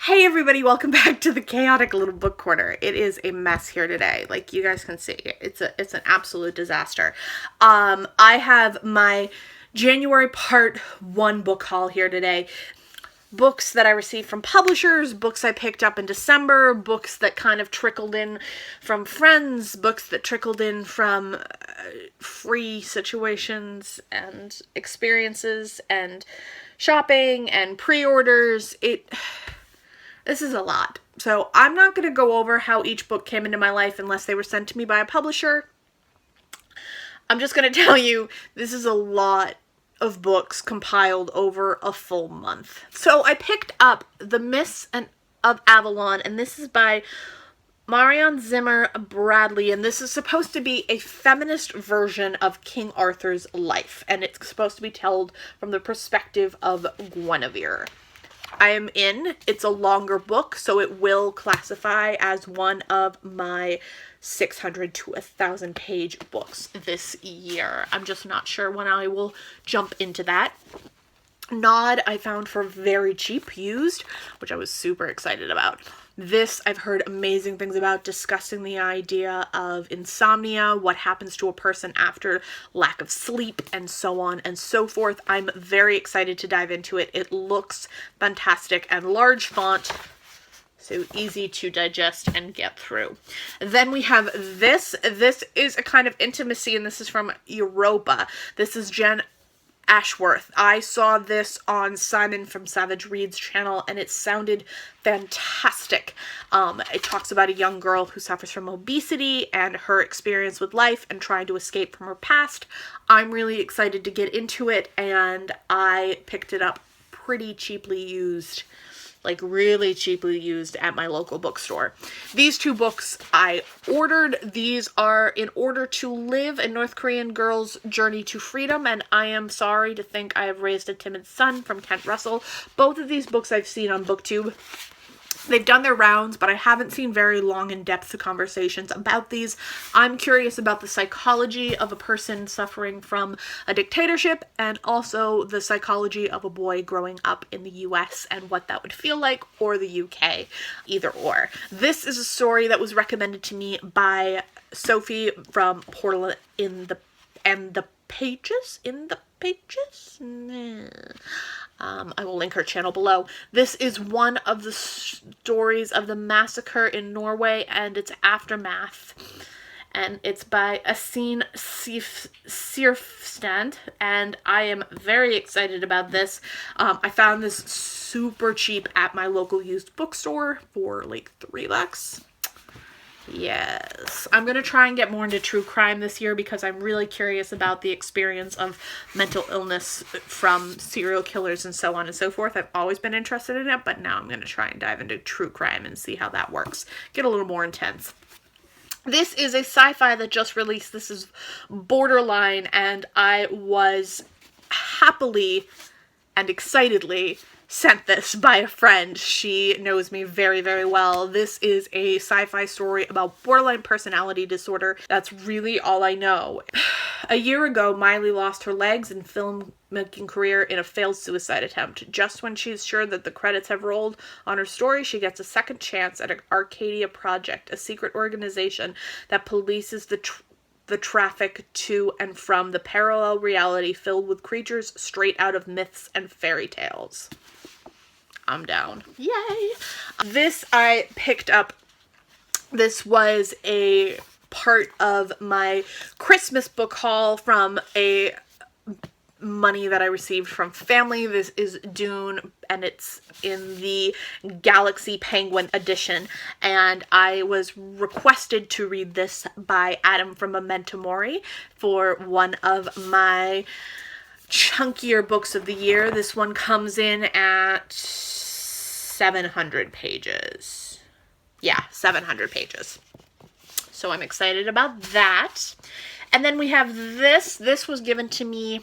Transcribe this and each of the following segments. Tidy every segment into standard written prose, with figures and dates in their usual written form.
Hey everybody, welcome back to the chaotic little book corner. It is a mess here today. Like you guys can see, it's an absolute disaster. I have my January part 1 book haul here today. Books that I received from publishers, books I picked up in December, books that kind of trickled in from friends, books that trickled in from free situations and experiences and shopping and pre-orders. This is a lot. So I'm not going to go over how each book came into my life unless they were sent to me by a publisher. I'm just going to tell you this is a lot of books compiled over a full month. So I picked up The Mists of Avalon, and this is by Marion Zimmer Bradley, and this is supposed to be a feminist version of King Arthur's life, and it's supposed to be told from the perspective of Guinevere. I am in. It's a longer book, so it will classify as one of my 600 to 1,000 page books this year. I'm just not sure when I will jump into that. Nod I found for very cheap used, which I was super excited about. This I've heard amazing things about, discussing the idea of insomnia, what happens to a person after lack of sleep, and so on and so forth. I'm very excited to dive into it. It looks fantastic and large font, so easy to digest and get through. Then we have this. This is a kind of intimacy, and this is from Europa. This is Jen Ashworth. I saw this on Simon from Savage Reads channel and it sounded fantastic. It talks about a young girl who suffers from obesity and her experience with life and trying to escape from her past. I'm really excited to get into it, and I picked it up pretty cheaply used. Like really cheaply used at my local bookstore. These two books I ordered. These are In Order to Live, A North Korean Girl's Journey to Freedom, and I Am Sorry to Think I Have Raised a Timid Son from Kent Russell. Both of these books I've seen on BookTube. They've done their rounds, but I haven't seen very long in-depth conversations about these. I'm curious about the psychology of a person suffering from a dictatorship, and also the psychology of a boy growing up in the US and what that would feel like, or the UK, either or. This is a story that was recommended to me by Sophie from Portal in the Pages? I will link her channel below. This is one of the stories of the massacre in Norway and its aftermath. And it's by Asin Sirfstand, and I am very excited about this. I found this super cheap at my local used bookstore for like $3. Yes. I'm going to try and get more into true crime this year because I'm really curious about the experience of mental illness from serial killers and so on and so forth. I've always been interested in it, but now I'm going to try and dive into true crime and see how that works. Get a little more intense. This is a sci-fi that just released. This is Borderline, and I was happily and excitedly sent this by a friend. She knows me very, very well. This is a sci-fi story about borderline personality disorder. That's really all I know. A year ago, Miley lost her legs and filmmaking career in a failed suicide attempt. Just when she's sure that the credits have rolled on her story, she gets a second chance at Arcadia Project, a secret organization that polices the traffic to and from the parallel reality filled with creatures straight out of myths and fairy tales. I'm down. Yay! This I picked up. This was a part of my Christmas book haul from a money that I received from family. This is Dune, and it's in the Galaxy Penguin edition, and I was requested to read this by Adam from Memento Mori for one of my chunkier books of the year. This one comes in at 700 pages. Yeah, 700 pages. So I'm excited about that. And then we have this. This was given to me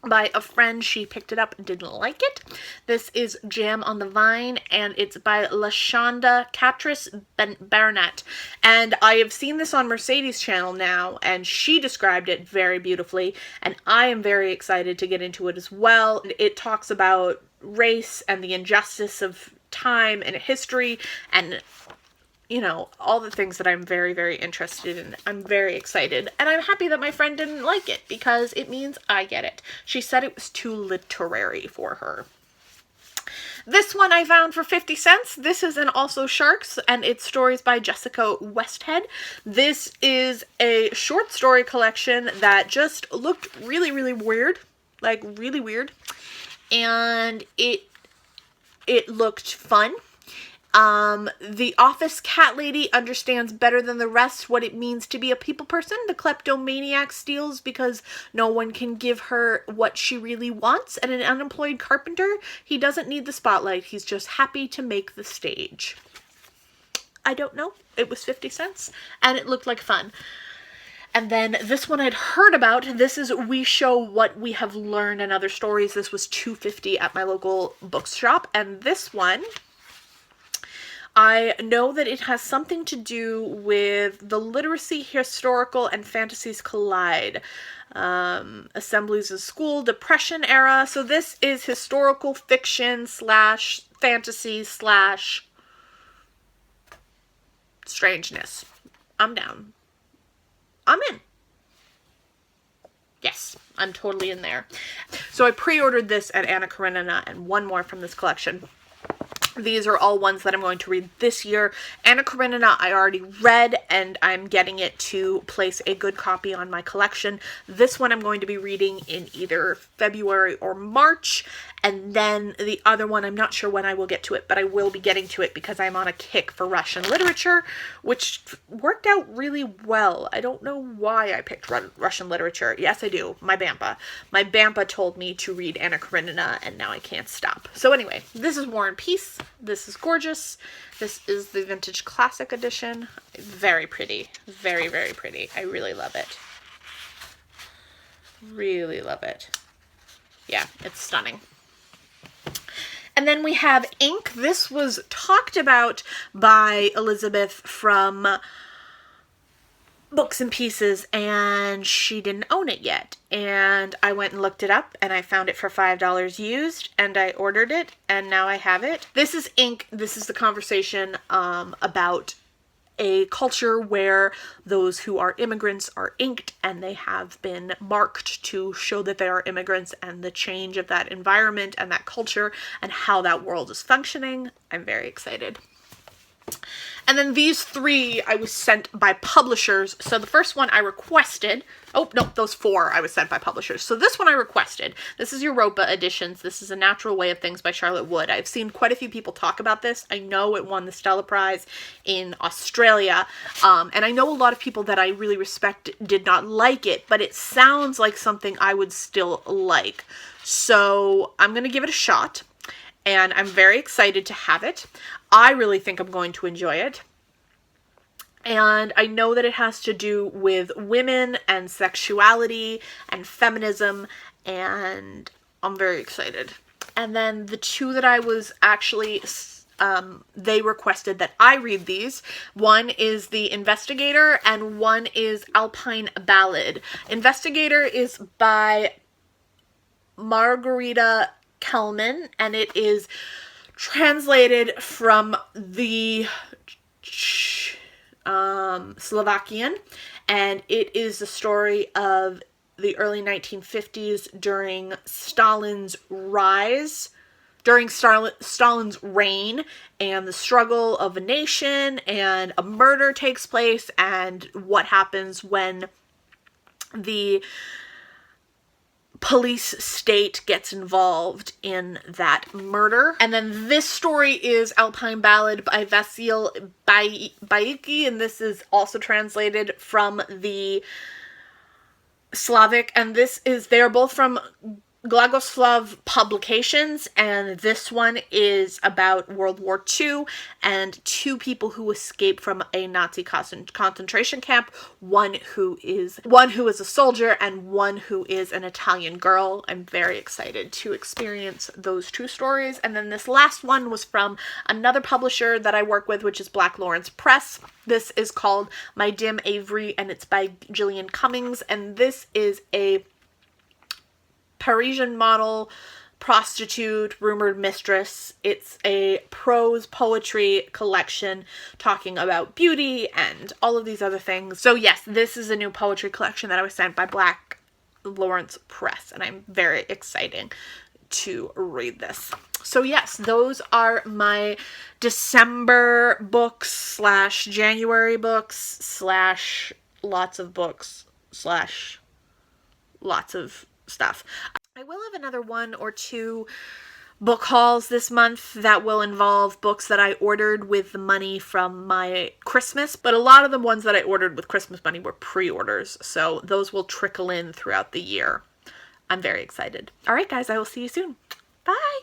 by a friend. She picked it up and didn't like it. This is Jam on the Vine, and it's by LaShonda Catrice Barnett. And I have seen this on Mercedes' channel now, and she described it very beautifully, and I am very excited to get into it as well. It talks about race and the injustice of time and history and, you know, all the things that I'm very, very interested in. I'm very excited. And I'm happy that my friend didn't like it because it means I get it. She said it was too literary for her. This one I found for 50 cents. This is an Also Sharks, and it's stories by Jessica Westhead. This is a short story collection that just looked really, really weird. Like, really weird. And it looked fun. The office cat lady understands better than the rest what it means to be a people person. The kleptomaniac steals because no one can give her what she really wants. And an unemployed carpenter, he doesn't need the spotlight. He's just happy to make the stage. I don't know. It was 50 cents and it looked like fun. And then this one I'd heard about. This is We Show What We Have Learned in Other Stories. This was $2.50 at my local bookshop. And this one, I know that it has something to do with the literacy, historical, and fantasies collide. Assemblies of School, Depression era. So this is historical fiction / fantasy / strangeness. I'm down. I'm in. Yes, I'm totally in there. So I pre-ordered this at Anna Karenina and one more from this collection. These are all ones that I'm going to read this year. Anna Karenina I already read, and I'm getting it to place a good copy on my collection. This one I'm going to be reading in either February or March, and then the other one, I'm not sure when I will get to it, but I will be getting to it because I'm on a kick for Russian literature, which worked out really well. I don't know why I picked Russian literature. Yes, I do. My Bampa. My Bampa told me to read Anna Karenina, and now I can't stop. So anyway, this is War and Peace. This is gorgeous. This is the Vintage Classic Edition. Very pretty. Very, very pretty. I really love it. Really love it. Yeah, it's stunning. And then we have Ink. This was talked about by Elizabeth from Books and Pieces, and she didn't own it yet. And I went and looked it up, and I found it for $5 used, and I ordered it, and now I have it. This is Ink. This is the conversation about a culture where those who are immigrants are inked, and they have been marked to show that they are immigrants, and the change of that environment and that culture and how that world is functioning. I'm very excited. And then these three I was sent by publishers. So the first one I requested. Oh, no, those four I was sent by publishers. So this one I requested. This is Europa Editions. This is A Natural Way of Things by Charlotte Wood. I've seen quite a few people talk about this. I know it won the Stella Prize in Australia. And I know a lot of people that I really respect did not like it, but it sounds like something I would still like. So I'm going to give it a shot. And I'm very excited to have it. I really think I'm going to enjoy it. And I know that it has to do with women and sexuality and feminism, and I'm very excited. And then the two that I was actually, they requested that I read these. One is The Investigator and one is Alpine Ballad. Investigator is by Margarita Kelman, and it is translated from the Slovakian, and it is the story of the early 1950s during Stalin's rise, during Stalin's reign, and the struggle of a nation, and a murder takes place, and what happens when the police state gets involved in that murder. And then this story is Alpine Ballad by Vasil Baiki, and this is also translated from the Slavic, and they are both from Glagoslav Publications, and this one is about World War II and two people who escape from a Nazi concentration camp, one who is a soldier and one who is an Italian girl. I'm very excited to experience those two stories. And then this last one was from another publisher that I work with, which is Black Lawrence Press. This is called My Dim Avery, and it's by Gillian Cummings, and this is a Parisian model Prostitute, Rumored Mistress. It's a prose poetry collection talking about beauty and all of these other things. So yes, this is a new poetry collection that I was sent by Black Lawrence Press, and I'm very excited to read this. So yes, those are my December books slash January books slash lots of books slash lots of stuff. I will have another 1 or 2 book hauls this month that will involve books that I ordered with the money from my Christmas, but a lot of the ones that I ordered with Christmas money were pre-orders, so those will trickle in throughout the year. I'm very excited. All right, guys, I will see you soon. Bye!